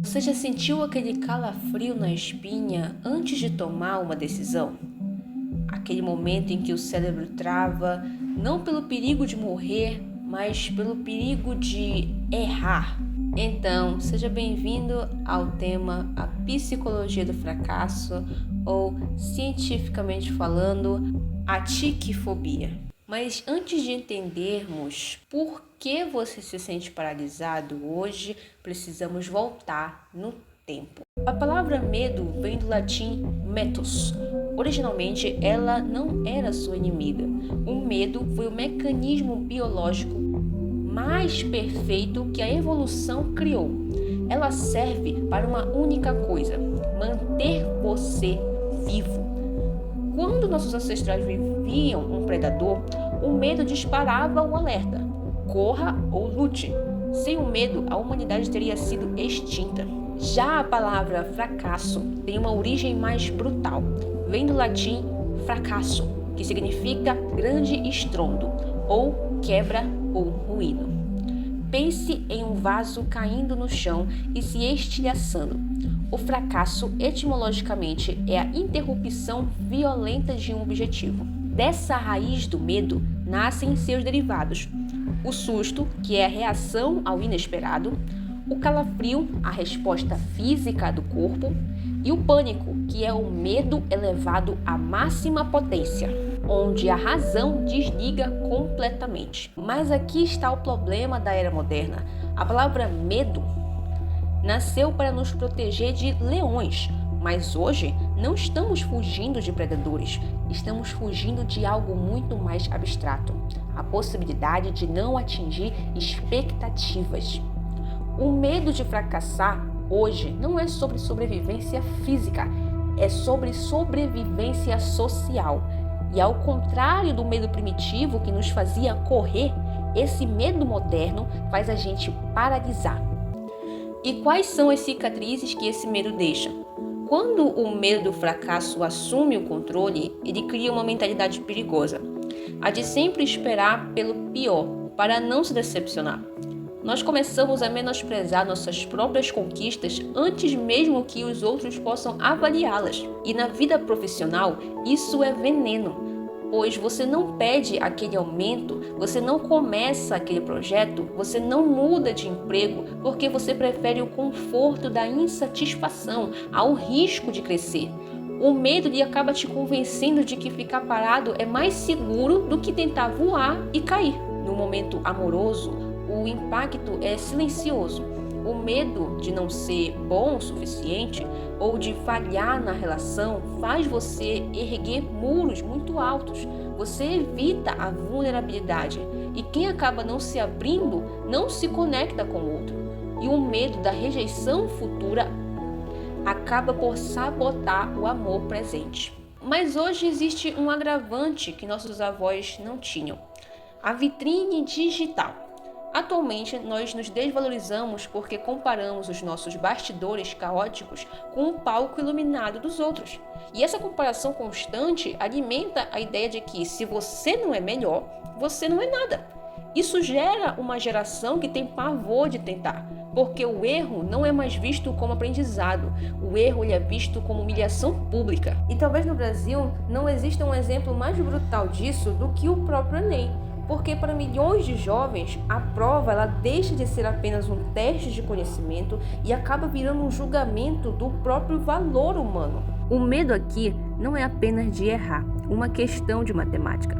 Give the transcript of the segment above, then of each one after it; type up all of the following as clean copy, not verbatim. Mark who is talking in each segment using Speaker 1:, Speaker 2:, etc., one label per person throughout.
Speaker 1: Você já sentiu aquele calafrio na espinha antes de tomar uma decisão? Aquele momento em que o cérebro trava, não pelo perigo de morrer, mas pelo perigo de errar. Então, seja bem-vindo ao tema A Psicologia do Fracasso, ou, cientificamente falando, a tiquifobia. Mas antes de entendermos por que você se sente paralisado hoje, precisamos voltar no tempo. A palavra medo vem do latim metus. Originalmente, ela não era sua inimiga. O medo foi o mecanismo biológico mais perfeito que a evolução criou. Ela serve para uma única coisa: manter você vivo. Quando nossos ancestrais viam um predador, o medo disparava o alerta: corra ou lute. Sem o medo, a humanidade teria sido extinta. Já a palavra fracasso tem uma origem mais brutal. Vem do latim fracasso, que significa grande estrondo, ou quebra ou ruído. Pense em um vaso caindo no chão e se estilhaçando. O fracasso, etimologicamente, é a interrupção violenta de um objetivo. Dessa raiz do medo nascem seus derivados: o susto, que é a reação ao inesperado; o calafrio, a resposta física do corpo; e o pânico, que é o medo elevado à máxima potência, onde a razão desliga completamente. Mas aqui está o problema da era moderna. A palavra medo nasceu para nos proteger de leões, mas hoje não estamos fugindo de predadores, estamos fugindo de algo muito mais abstrato: a possibilidade de não atingir expectativas. O medo de fracassar hoje não é sobre sobrevivência física, é sobre sobrevivência social. E ao contrário do medo primitivo que nos fazia correr, esse medo moderno faz a gente paralisar. E quais são as cicatrizes que esse medo deixa? Quando o medo do fracasso assume o controle, ele cria uma mentalidade perigosa: a de sempre esperar pelo pior, para não se decepcionar. Nós começamos a menosprezar nossas próprias conquistas antes mesmo que os outros possam avaliá-las. E na vida profissional, isso é veneno, pois você não pede aquele aumento, você não começa aquele projeto, você não muda de emprego porque você prefere o conforto da insatisfação ao risco de crescer. O medo lhe acaba te convencendo de que ficar parado é mais seguro do que tentar voar e cair. No momento amoroso, o impacto é silencioso. O medo de não ser bom o suficiente ou de falhar na relação faz você erguer muros muito altos. Você evita a vulnerabilidade, e quem acaba não se abrindo não se conecta com o outro. E o medo da rejeição futura acaba por sabotar o amor presente. Mas hoje existe um agravante que nossos avós não tinham: a vitrine digital. Atualmente, nós nos desvalorizamos porque comparamos os nossos bastidores caóticos com o palco iluminado dos outros. E essa comparação constante alimenta a ideia de que, se você não é melhor, você não é nada. Isso gera uma geração que tem pavor de tentar, porque o erro não é mais visto como aprendizado. O erro ele é visto como humilhação pública. E talvez no Brasil não exista um exemplo mais brutal disso do que o próprio Enem. Porque para milhões de jovens, a prova ela deixa de ser apenas um teste de conhecimento e acaba virando um julgamento do próprio valor humano. O medo aqui não é apenas de errar, uma questão de matemática.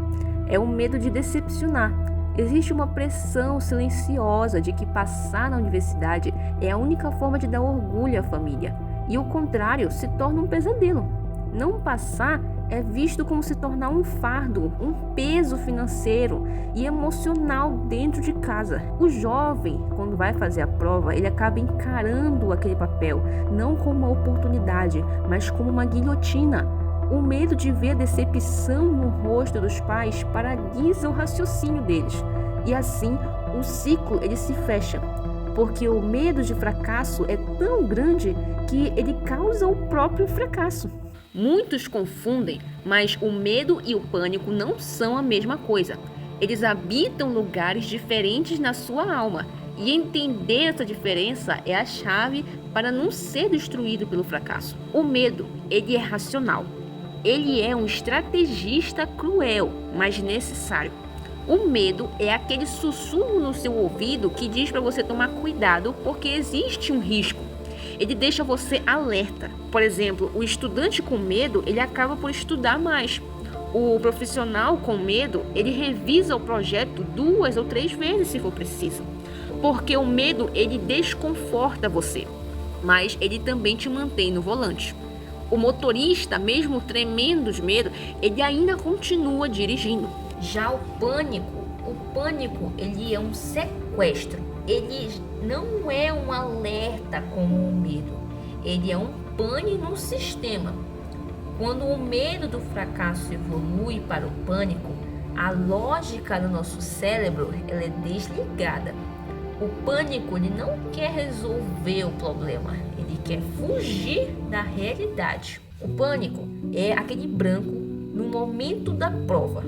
Speaker 1: É o medo de decepcionar. Existe uma pressão silenciosa de que passar na universidade é a única forma de dar orgulho à família. E o contrário se torna um pesadelo. Não passar é visto como se tornar um fardo, um peso financeiro e emocional dentro de casa. O jovem, quando vai fazer a prova, ele acaba encarando aquele papel não como uma oportunidade, mas como uma guilhotina. O medo de ver a decepção no rosto dos pais paralisa o raciocínio deles. E assim, o ciclo ele se fecha, porque o medo de fracasso é tão grande que ele causa o próprio fracasso. Muitos confundem, mas o medo e o pânico não são a mesma coisa. Eles habitam lugares diferentes na sua alma. E entender essa diferença é a chave para não ser destruído pelo fracasso. O medo, ele é racional. Ele é um estrategista cruel, mas necessário. O medo é aquele sussurro no seu ouvido que diz para você tomar cuidado porque existe um risco. Ele deixa você alerta. Por exemplo, o estudante com medo, ele acaba por estudar mais. O profissional com medo, ele revisa o projeto 2 ou 3 vezes se for preciso. Porque o medo, ele desconforta você, mas ele também te mantém no volante. O motorista, mesmo tremendo de medo, ele ainda continua dirigindo. Já o pânico, ele é um sequestro. Ele não é um alerta como o medo. Ele é um pane no sistema. Quando o medo do fracasso evolui para o pânico, a lógica do nosso cérebro ela é desligada. O pânico ele não quer resolver o problema, ele quer fugir da realidade. O pânico é aquele branco no momento da prova.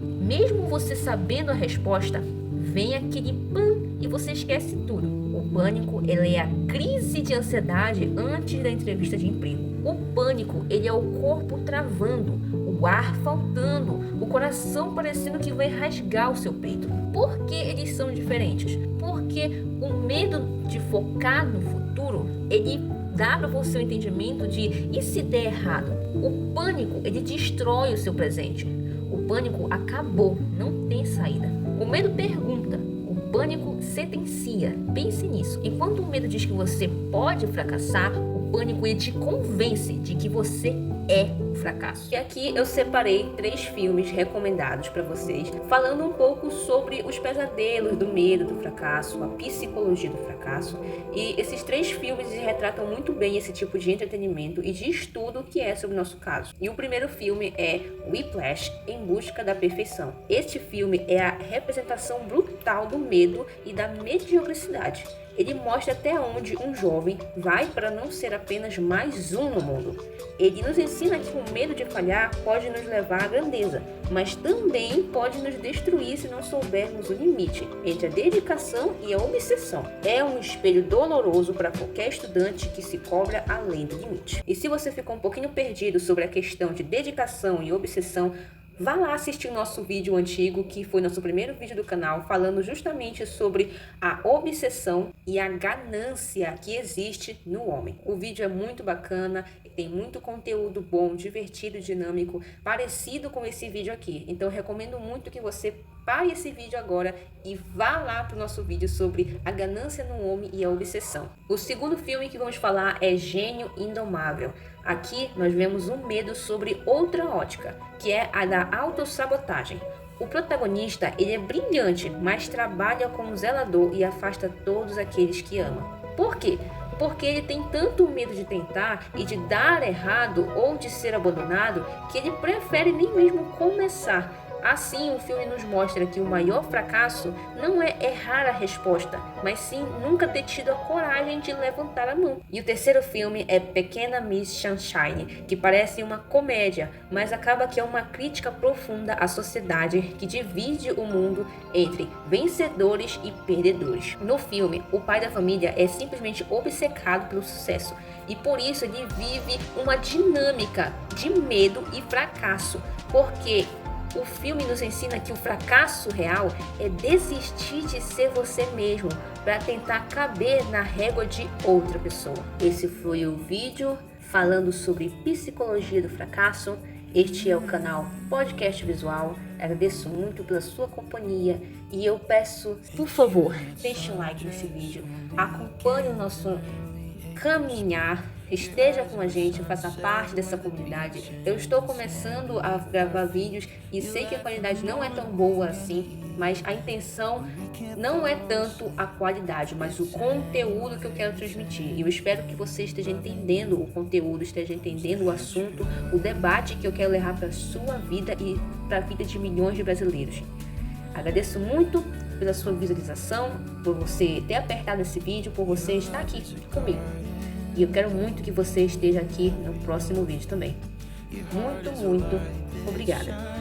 Speaker 1: Mesmo você sabendo a resposta, vem aquele pan e você esquece tudo. O pânico ele é a crise de ansiedade antes da entrevista de emprego. O pânico ele é o corpo travando, o ar faltando, o coração parecendo que vai rasgar o seu peito. Por que eles são diferentes? Porque o medo de focar no futuro, ele dá para você o entendimento de e se der errado? O pânico, ele destrói o seu presente. O pânico acabou, não tem saída. O medo pergunta, o pânico sentencia. Pense nisso. Enquanto o medo diz que você pode fracassar, o pânico ele te convence de que você é um fracasso. E aqui eu separei 3 filmes recomendados para vocês, falando um pouco sobre os pesadelos do medo do fracasso, a psicologia do fracasso. E esses 3 filmes retratam muito bem esse tipo de entretenimento e de estudo que é sobre o nosso caso. E o primeiro filme é Whiplash, Em Busca da Perfeição. Este filme é a representação brutal do medo e da mediocridade. Ele mostra até onde um jovem vai para não ser apenas mais um no mundo. Ele nos ensina que o medo de falhar pode nos levar à grandeza, mas também pode nos destruir se não soubermos o limite entre a dedicação e a obsessão. É um espelho doloroso para qualquer estudante que se cobra além do limite. E se você ficou um pouquinho perdido sobre a questão de dedicação e obsessão, vá lá assistir o nosso vídeo antigo, que foi nosso primeiro vídeo do canal, falando justamente sobre a obsessão e a ganância que existe no homem. O vídeo é muito bacana, tem muito conteúdo bom, divertido, dinâmico, parecido com esse vídeo aqui. Então, eu recomendo muito que você pare esse vídeo agora e vá lá para o nosso vídeo sobre a ganância no homem e a obsessão. O segundo filme que vamos falar é Gênio Indomável. Aqui nós vemos um medo sobre outra ótica, que é a da autossabotagem. O protagonista ele é brilhante, mas trabalha como zelador e afasta todos aqueles que ama. Por quê? Porque ele tem tanto medo de tentar e de dar errado ou de ser abandonado que ele prefere nem mesmo começar. Assim, o filme nos mostra que o maior fracasso não é errar a resposta, mas sim nunca ter tido a coragem de levantar a mão. E o terceiro filme é Pequena Miss Sunshine, que parece uma comédia, mas acaba que é uma crítica profunda à sociedade que divide o mundo entre vencedores e perdedores. No filme, o pai da família é simplesmente obcecado pelo sucesso e por isso ele vive uma dinâmica de medo e fracasso, porque o filme nos ensina que o fracasso real é desistir de ser você mesmo para tentar caber na régua de outra pessoa. Esse foi o vídeo falando sobre psicologia do fracasso. Este é o canal Podcast Visual. Agradeço muito pela sua companhia e eu peço, por favor, deixe um like nesse vídeo, acompanhe o nosso caminhar, esteja com a gente, faça parte dessa comunidade. Eu estou começando a gravar vídeos e sei que a qualidade não é tão boa assim, mas a intenção não é tanto a qualidade, mas o conteúdo que eu quero transmitir. E eu espero que você esteja entendendo o conteúdo, esteja entendendo o assunto, o debate que eu quero levar para a sua vida e para a vida de milhões de brasileiros. Agradeço muito pela sua visualização, por você ter apertado esse vídeo, por você estar aqui comigo. E eu quero muito que você esteja aqui no próximo vídeo também. Muito, muito obrigada.